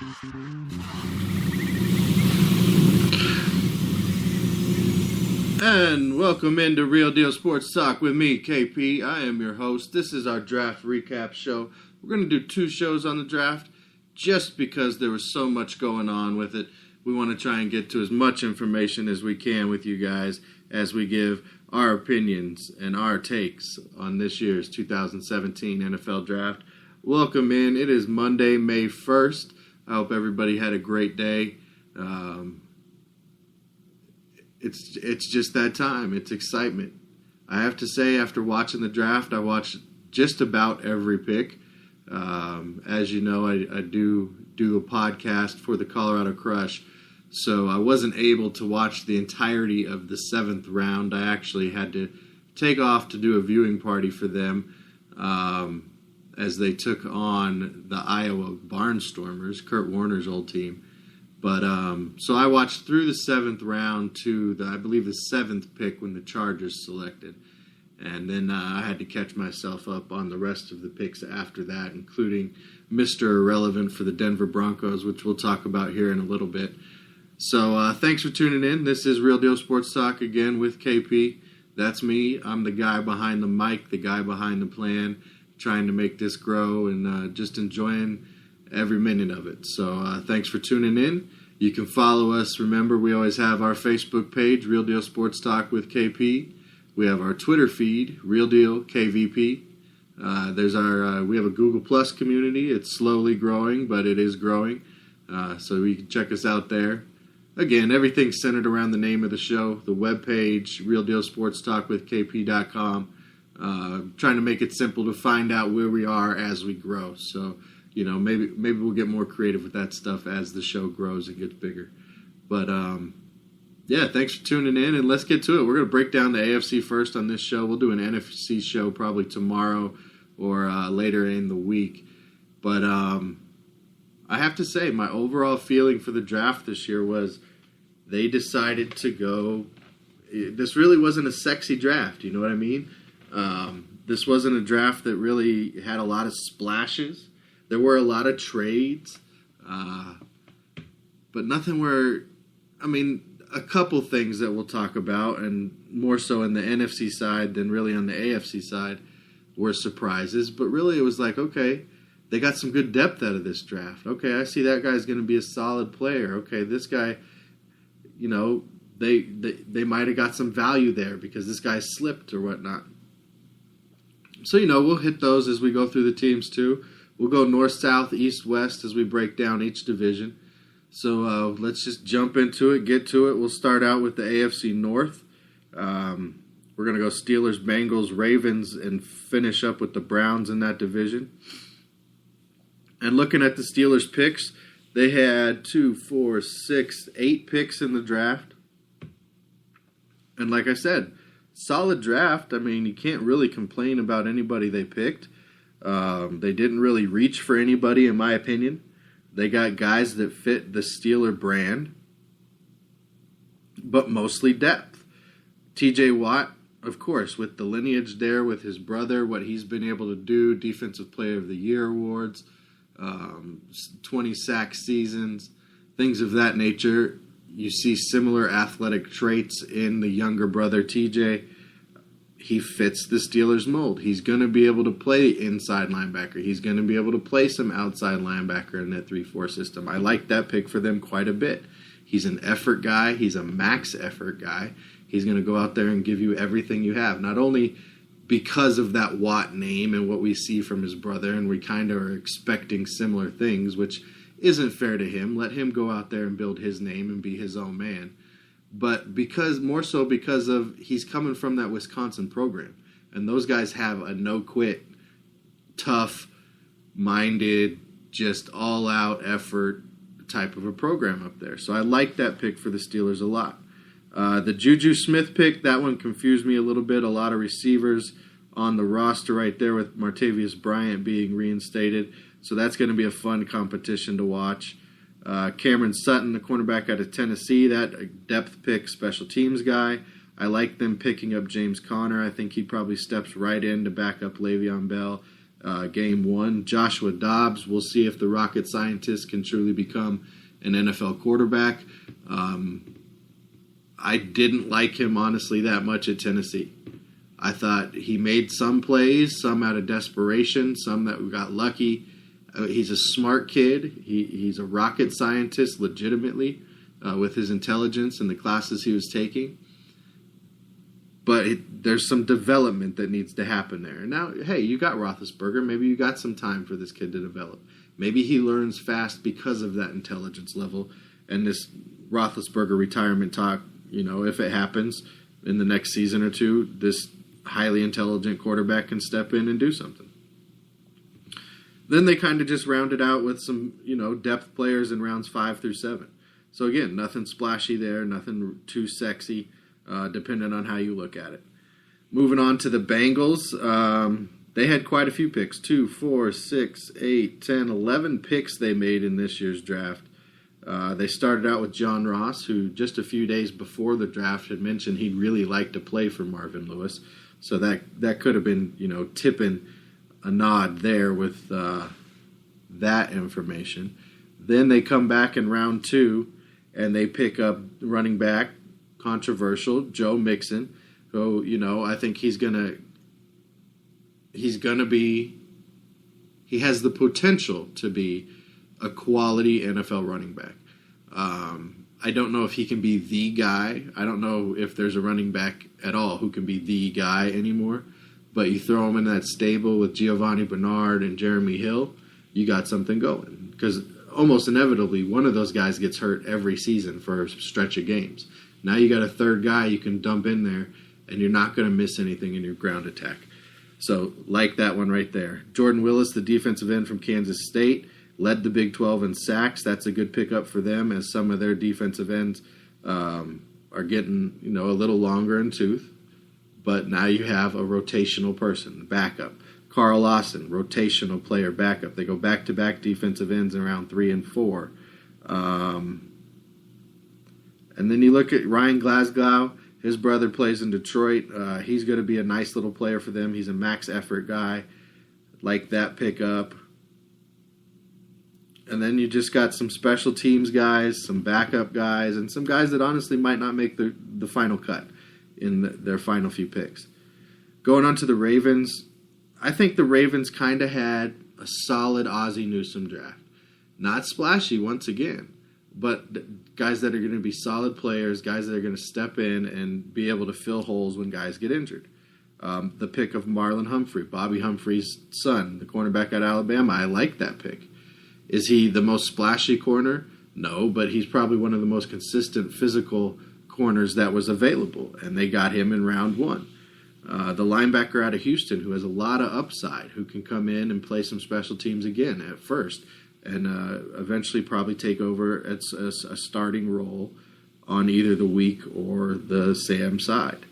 And welcome into Real Deal Sports Talk with me, KP. I am your host. This is our draft recap show. We're going to do 2 shows on the draft just because there was so much going on with it. We want to try and get to as much information as we can with you guys as we give our opinions and our takes on this year's 2017 NFL Draft. Welcome in. It is Monday, May 1st. I hope everybody had a great day. It's just that time. It's excitement. I have to say, after watching the draft, I watched just about every pick. As you know, I do a podcast for the Colorado Crush, so I wasn't able to watch the entirety of the 7th round. I actually had to take off to do a viewing party for them as they took on the Iowa Barnstormers, Kurt Warner's old team. But so I watched through the 7th round to I believe the 7th pick when the Chargers selected. And then I had to catch myself up on the rest of the picks after that, including Mr. Irrelevant for the Denver Broncos, which we'll talk about here in a little bit. So thanks for tuning in. This is Real Deal Sports Talk again with KP. That's me. I'm the guy behind the mic, the guy behind the plan, trying to make this grow and just enjoying every minute of it. So thanks for tuning in. You can follow us. Remember, we always have our Facebook page, Real Deal Sports Talk with KP. We have our Twitter feed, Real Deal KVP. We have a Google Plus community. It's slowly growing, but it is growing. So you can check us out there. Again, everything's centered around the name of the show, the webpage, realdealsportstalkwithkp.com. Trying to make it simple to find out where we are as we grow. So, you know, maybe we'll get more creative with that stuff as the show grows and gets bigger. But, yeah, thanks for tuning in, and let's get to it. We're going to break down the AFC first on this show. We'll do an NFC show probably tomorrow or later in the week. But I have to say, my overall feeling for the draft this year was they decided to go – this really wasn't a sexy draft, you know what I mean? This wasn't a draft that really had a lot of splashes. There were a lot of trades, but nothing where, I mean, a couple things that we'll talk about, and more so in the NFC side than really on the AFC side, were surprises. But really it was like, okay, they got some good depth out of this draft. Okay, I see that guy's going to be a solid player. Okay, this guy, you know, they might have got some value there because this guy slipped or whatnot. So, you know, we'll hit those as we go through the teams too. We'll go north, south, east, west as we break down each division. So let's just jump into it, get to it. We'll start out with the AFC North. We're going to go Steelers, Bengals, Ravens, and finish up with the Browns in that division. And looking at the Steelers' picks, they had 8 picks in the draft. And like I said, solid draft. I mean, you can't really complain about anybody they picked. They didn't really reach for anybody, in my opinion. They got guys that fit the Steeler brand, but mostly depth. TJ Watt, of course, with the lineage there, with his brother, what he's been able to do, Defensive Player of the Year awards, 20 sack seasons, things of that nature. You see similar athletic traits in the younger brother, TJ. He fits the Steelers mold. He's going to be able to play inside linebacker. He's going to be able to play some outside linebacker in that 3-4 system. I like that pick for them quite a bit. He's an effort guy. He's a max effort guy. He's going to go out there and give you everything you have, not only because of that Watt name and what we see from his brother, and we kind of are expecting similar things, which isn't fair to him. Let him go out there and build his name and be his own man. But more so because of he's coming from that Wisconsin program. And those guys have a no-quit, tough-minded, just all-out effort type of a program up there. So I like that pick for the Steelers a lot. The Juju Smith pick, that one confused me a little bit. A lot of receivers on the roster right there with Martavius Bryant being reinstated. So that's going to be a fun competition to watch. Cameron Sutton, the cornerback out of Tennessee, that depth pick, special teams guy. I like them picking up James Conner. I think he probably steps right in to back up Le'Veon Bell. game one. Joshua Dobbs, we'll see if the rocket scientist can truly become an NFL quarterback. I didn't like him, honestly, that much at Tennessee. I thought he made some plays, some out of desperation, some that got lucky. He's a smart kid. He's a rocket scientist, legitimately, with his intelligence and the classes he was taking. But there's some development that needs to happen there. And now, hey, you got Roethlisberger. Maybe you got some time for this kid to develop. Maybe he learns fast because of that intelligence level. And this Roethlisberger retirement talk, if it happens in the next season or two, this highly intelligent quarterback can step in and do something. Then they kind of just rounded out with some, depth players in rounds 5 through 7. So again, nothing splashy there, nothing too sexy, depending on how you look at it. Moving on to the Bengals, they had quite a few picks, 2, 4, 6, 8, 10, 11 picks they made in this year's draft. They started out with John Ross, who just a few days before the draft had mentioned he'd really like to play for Marvin Lewis. So that could have been, tipping a nod there with that information. Then they come back in round 2, and they pick up running back, controversial, Joe Mixon, who, I think he has the potential to be a quality NFL running back. I don't know if he can be the guy. I don't know if there's a running back at all who can be the guy anymore. But you throw him in that stable with Giovanni Bernard and Jeremy Hill, you got something going. Because almost inevitably, one of those guys gets hurt every season for a stretch of games. Now you got a third guy you can dump in there, and you're not going to miss anything in your ground attack. So, like that one right there. Jordan Willis, the defensive end from Kansas State, led the Big 12 in sacks. That's a good pickup for them, as some of their defensive ends are getting, a little longer in tooth. But now you have a rotational person, backup. Carl Lawson, rotational player, backup. They go back-to-back defensive ends in round 3 and 4. And then you look at Ryan Glasgow. His brother plays in Detroit. He's going to be a nice little player for them. He's a max effort guy. Like that pickup. And then you just got some special teams guys, some backup guys, and some guys that honestly might not make the final cut in their final few picks. Going on to the Ravens, I think the Ravens kind of had a solid Ozzie Newsome draft. Not splashy once again, but guys that are going to be solid players, guys that are going to step in and be able to fill holes when guys get injured. The pick of Marlon Humphrey, Bobby Humphrey's son, the cornerback out of Alabama, I like that pick. Is he the most splashy corner? No, but he's probably one of the most consistent physical corners that was available, and they got him in round 1. The linebacker out of Houston, who has a lot of upside, who can come in and play some special teams again at first, and eventually probably take over as a starting role on either the weak or the Sam side.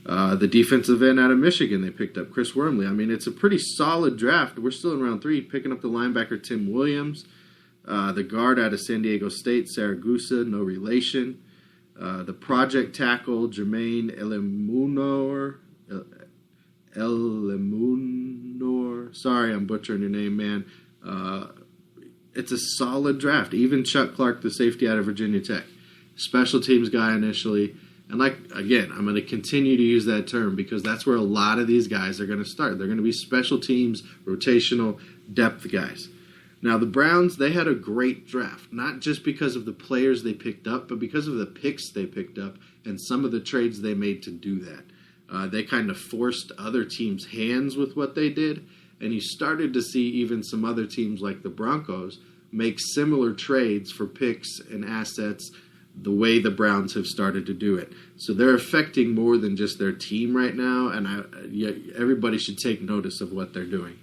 The defensive end out of Michigan, they picked up Chris Wormley. I mean, it's a pretty solid draft. We're still in round 3, picking up the linebacker Tim Williams. The guard out of San Diego State, Saragusa, no relation. The project tackle, Jermaine Elemunor. Sorry, I'm butchering your name, man. It's a solid draft. Even Chuck Clark, the safety out of Virginia Tech. Special teams guy initially. And again, I'm going to continue to use that term because that's where a lot of these guys are going to start. They're going to be special teams, rotational, depth guys. Now, the Browns, they had a great draft, not just because of the players they picked up, but because of the picks they picked up and some of the trades they made to do that. They kind of forced other teams' hands with what they did, and you started to see even some other teams like the Broncos make similar trades for picks and assets the way the Browns have started to do it. So they're affecting more than just their team right now, and everybody should take notice of what they're doing.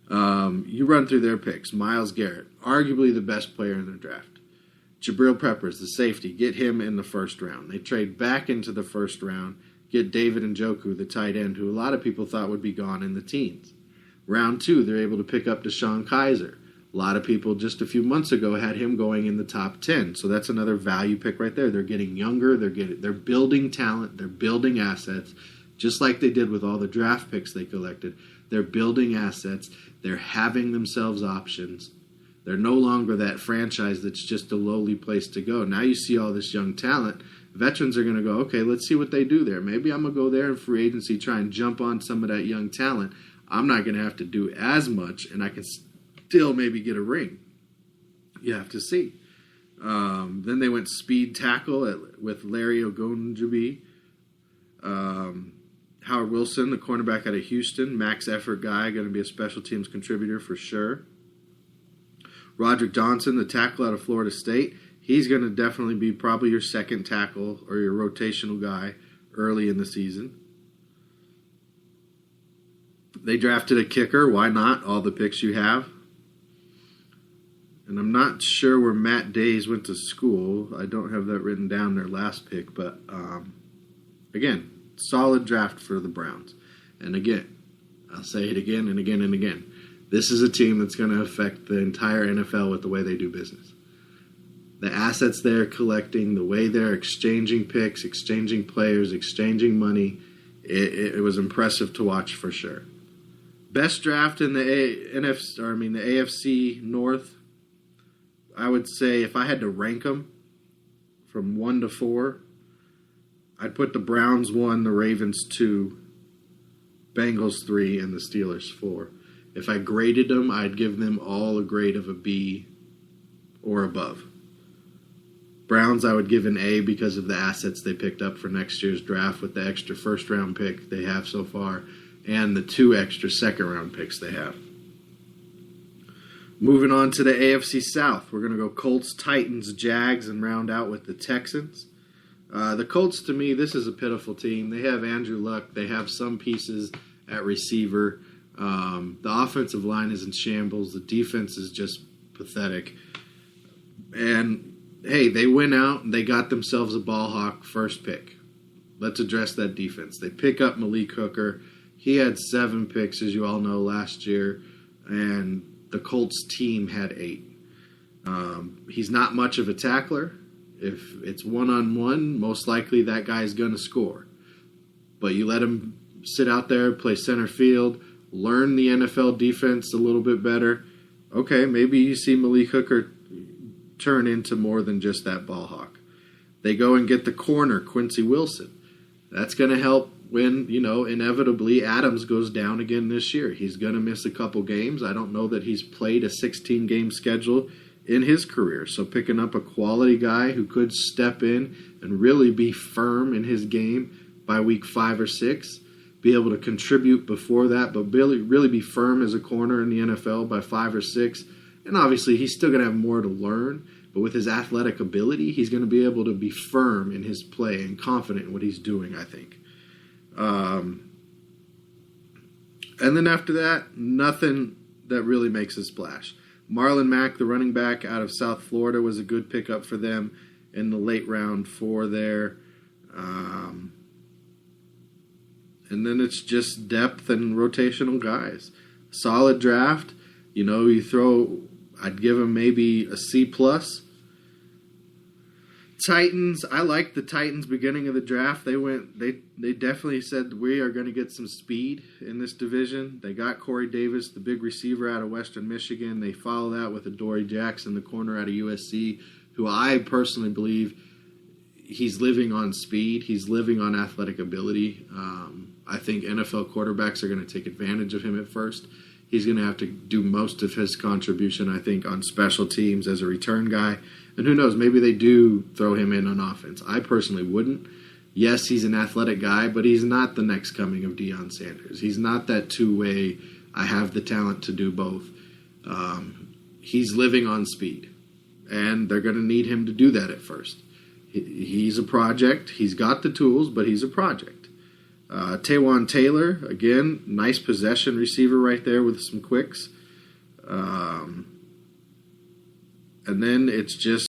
You run through their picks. Myles Garrett, arguably the best player in their draft. Jabril Peppers, the safety, get him in the first round. They trade back into the first round, get David Njoku, the tight end, who a lot of people thought would be gone in the teens. Round 2, they're able to pick up DeShone Kizer. A lot of people just a few months ago had him going in the top 10, so that's another value pick right there. They're getting younger, they're building talent, they're building assets, just like they did with all the draft picks they collected. They're building assets. They're having themselves options. They're no longer that franchise that's just a lowly place to go. Now you see all this young talent. Veterans are going to go, okay, let's see what they do there. Maybe I'm going to go there in free agency, try and jump on some of that young talent. I'm not going to have to do as much, and I can still maybe get a ring. You have to see. Then they went speed tackle with Larry Ogunjobi. Howard Wilson, the cornerback out of Houston, max effort guy, going to be a special teams contributor for sure. Roderick Johnson, the tackle out of Florida State, he's going to definitely be probably your second tackle or your rotational guy early in the season. They drafted a kicker. Why not? All the picks you have. And I'm not sure where Matt Days went to school. I don't have that written down, their last pick. But, again, solid draft for the Browns. And again, I'll say it again and again and again. This is a team that's going to affect the entire NFL with the way they do business. The assets they're collecting, the way they're exchanging picks, exchanging players, exchanging money, it was impressive to watch for sure. Best draft in the AFC North, I would say if I had to rank them from 1 to 4, I'd put the Browns 1, the Ravens 2, Bengals 3, and the Steelers 4. If I graded them, I'd give them all a grade of a B or above. Browns, I would give an A because of the assets they picked up for next year's draft with the extra first-round pick they have so far and the 2 extra second-round picks they have. Moving on to the AFC South, we're going to go Colts, Titans, Jags, and round out with the Texans. The Colts, to me, this is a pitiful team. They have Andrew Luck. They have some pieces at receiver. The offensive line is in shambles. The defense is just pathetic. And, hey, they went out and they got themselves a ball hawk first pick. Let's address that defense. They pick up Malik Hooker. He had 7 picks, as you all know, last year. And the Colts team had 8. He's not much of a tackler. If it's one-on-one, most likely that guy's going to score. But you let him sit out there, play center field, learn the NFL defense a little bit better. Okay, maybe you see Malik Hooker turn into more than just that ball hawk. They go and get the corner, Quincy Wilson. That's going to help when, inevitably Adams goes down again this year. He's going to miss a couple games. I don't know that he's played a 16-game schedule in his career. So picking up a quality guy who could step in and really be firm in his game by week 5 or 6, be able to contribute before that, but really be firm as a corner in the NFL by 5 or 6. And obviously he's still going to have more to learn, but with his athletic ability, he's going to be able to be firm in his play and confident in what he's doing, I think. And then after that, nothing that really makes a splash. Marlon Mack, the running back out of South Florida, was a good pickup for them in the late round 4 there. And then it's just depth and rotational guys. Solid draft. I'd give them maybe a C+. Titans, I like the Titans beginning of the draft. They definitely said we are going to get some speed in this division. They got Corey Davis, the big receiver out of Western Michigan. They follow that with Adoree Jackson, the corner out of USC, who I personally believe he's living on speed. He's living on athletic ability. I think NFL quarterbacks are going to take advantage of him at first. He's going to have to do most of his contribution, I think, on special teams as a return guy. And who knows, maybe they do throw him in on offense. I personally wouldn't. Yes, he's an athletic guy, but he's not the next coming of Deion Sanders. He's not that two-way, I have the talent to do both. He's living on speed, and they're going to need him to do that at first. He's a project. He's got the tools, but he's a project. Taywan Taylor, again, nice possession receiver right there with some quicks. And then it's just